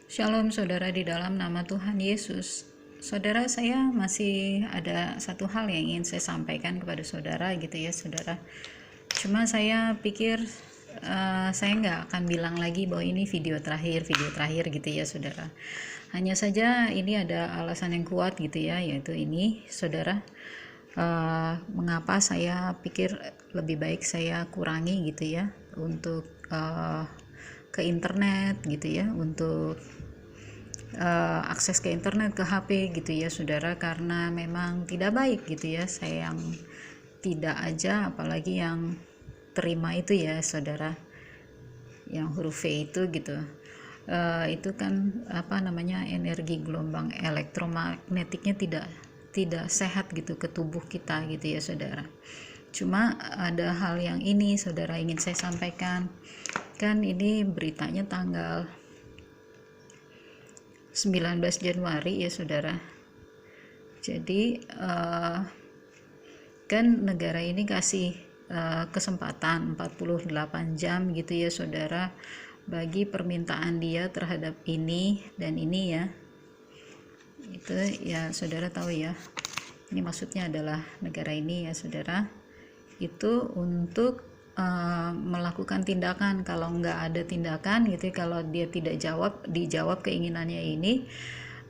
Shalom saudara di dalam nama Tuhan Yesus. Saudara, saya masih ada satu hal yang ingin saya sampaikan kepada saudara gitu ya saudara. Cuma saya pikir saya nggak akan bilang lagi bahwa ini video terakhir gitu ya saudara. Hanya saja ini ada alasan yang kuat gitu ya, yaitu ini saudara. Mengapa saya pikir lebih baik saya kurangi gitu ya untuk ke internet gitu ya, untuk akses ke internet, ke HP gitu ya saudara, karena memang tidak baik gitu ya. Saya yang tidak aja, apalagi yang terima itu ya saudara, yang huruf V itu gitu. Itu kan energi gelombang elektromagnetiknya tidak sehat gitu ke tubuh kita gitu ya saudara. Cuma ada hal yang ini saudara ingin saya sampaikan. Kan ini beritanya tanggal 19 Januari ya saudara. Jadi kan negara ini kasih kesempatan 48 jam gitu ya saudara, bagi permintaan dia terhadap ini dan ini ya. Itu ya saudara tahu ya, ini maksudnya adalah negara ini ya saudara, itu untuk melakukan tindakan. Kalau nggak ada tindakan gitu, kalau dia tidak dijawab keinginannya ini,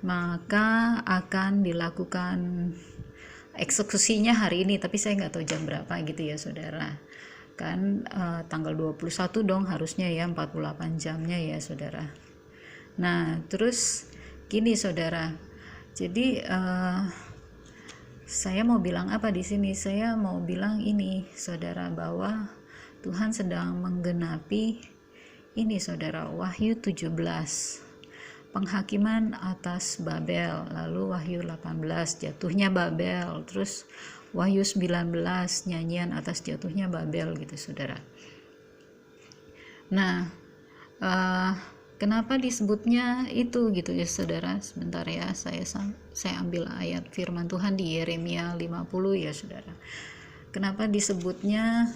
maka akan dilakukan eksekusinya hari ini, tapi saya nggak tahu jam berapa gitu ya saudara. Kan tanggal 21 dong harusnya ya, 48 jamnya ya saudara. Nah terus gini saudara, jadi saya mau bilang apa di sini? Saya mau bilang ini saudara, bahwa Tuhan sedang menggenapi ini saudara, Wahyu 17, penghakiman atas Babel, lalu Wahyu 18, jatuhnya Babel, terus Wahyu 19, nyanyian atas jatuhnya Babel gitu saudara. Nah kenapa disebutnya itu gitu ya saudara? Sebentar ya, saya ambil ayat firman Tuhan di Yeremia 50 ya saudara. Kenapa disebutnya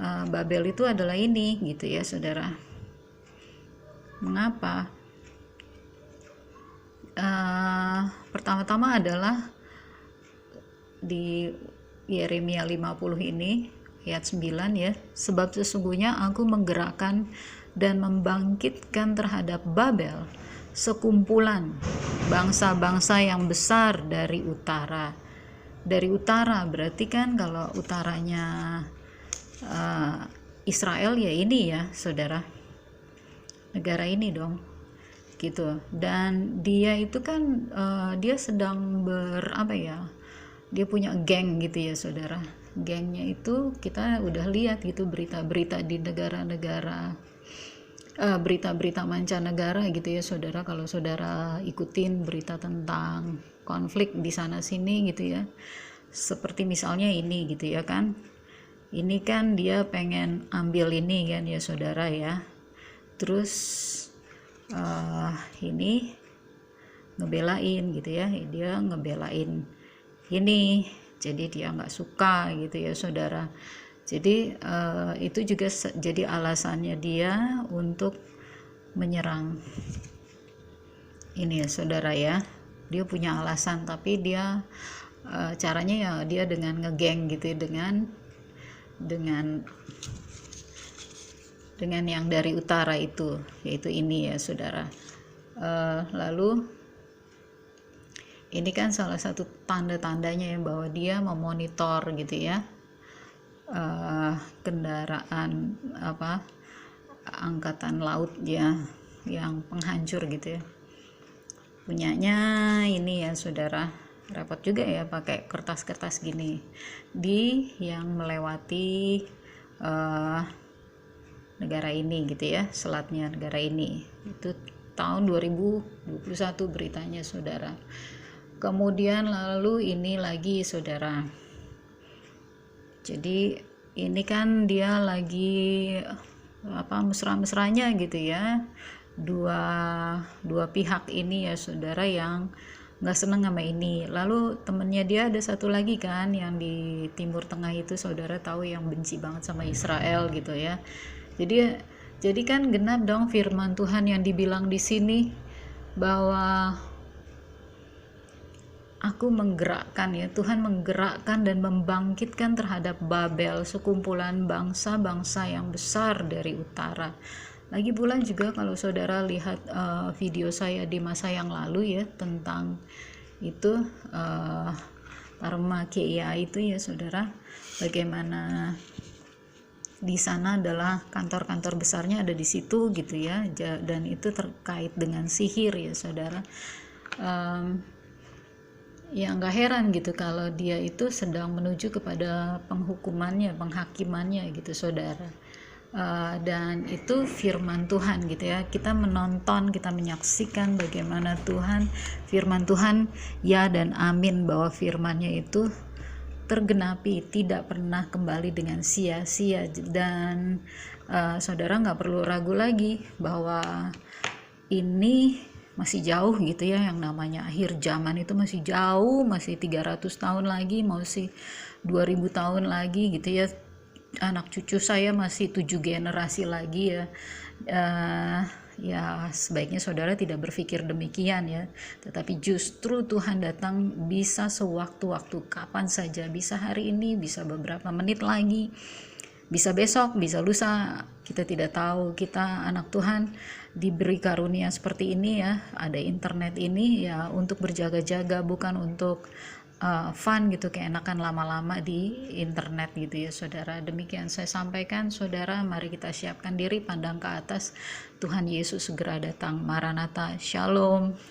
Babel itu adalah ini gitu ya saudara? Mengapa? Pertama-tama adalah di Yeremia 50 ini ayat 9 ya, sebab sesungguhnya aku menggerakkan dan membangkitkan terhadap Babel sekumpulan bangsa-bangsa yang besar dari utara. Dari utara berarti kan kalau utaranya Israel ya ini ya saudara, negara ini dong gitu. Dan dia itu kan dia sedang dia punya geng gitu ya saudara. Gengnya itu kita udah lihat gitu berita-berita di negara-negara, berita-berita mancanegara gitu ya saudara. Kalau saudara ikutin berita tentang konflik di sana sini gitu ya, seperti misalnya ini gitu ya kan, ini kan dia pengen ambil ini kan ya saudara ya, terus ini ngebelain gitu ya, dia ngebelain ini, jadi dia nggak suka gitu ya saudara. Jadi itu juga jadi alasannya dia untuk menyerang ini ya saudara ya. Dia punya alasan, tapi dia caranya ya dia dengan ngegeng gitu ya, dengan yang dari utara itu, yaitu ini ya saudara. Lalu ini kan salah satu tanda-tandanya ya, bahwa dia memonitor gitu ya, kendaraan angkatan laut ya, yang penghancur gitu ya, punyanya ini ya saudara. Repot juga ya pakai kertas-kertas gini yang melewati negara ini gitu ya, selatnya negara ini. Itu tahun 2021 beritanya saudara. Kemudian lalu ini lagi saudara, jadi ini kan dia lagi mesra-mesranya gitu ya, dua pihak ini ya saudara, yang nggak seneng sama ini. Lalu temennya dia ada satu lagi kan yang di Timur Tengah itu saudara tahu, yang benci banget sama Israel gitu ya. Jadi Jadi kan genap dong firman Tuhan yang dibilang di sini bahwa aku menggerakkan, ya Tuhan menggerakkan dan membangkitkan terhadap Babel, sekumpulan bangsa-bangsa yang besar dari utara. Lagi pula juga kalau saudara lihat video saya di masa yang lalu ya tentang itu Parmakeia itu ya saudara, bagaimana di sana adalah kantor-kantor besarnya ada di situ gitu ya, dan itu terkait dengan sihir ya saudara. Ya nggak heran gitu kalau dia itu sedang menuju kepada penghukumannya, penghakimannya gitu saudara. Dan itu firman Tuhan gitu ya, kita menonton, kita menyaksikan bagaimana firman Tuhan ya dan amin, bahwa firmannya itu tergenapi, tidak pernah kembali dengan sia-sia. Dan saudara nggak perlu ragu lagi bahwa ini masih jauh gitu ya, yang namanya akhir zaman itu masih jauh, masih 300 tahun lagi, masih 2000 tahun lagi gitu ya, anak cucu saya masih 7 generasi lagi ya. Ya sebaiknya saudara tidak berpikir demikian ya, tetapi justru Tuhan datang bisa sewaktu-waktu, kapan saja, bisa hari ini, bisa beberapa menit lagi, bisa besok, bisa lusa, kita tidak tahu. Kita anak Tuhan diberi karunia seperti ini ya, ada internet ini ya untuk berjaga-jaga, bukan untuk fun gitu, keenakan lama-lama di internet gitu ya saudara. Demikian saya sampaikan saudara, mari kita siapkan diri, pandang ke atas, Tuhan Yesus segera datang. Maranatha, Shalom.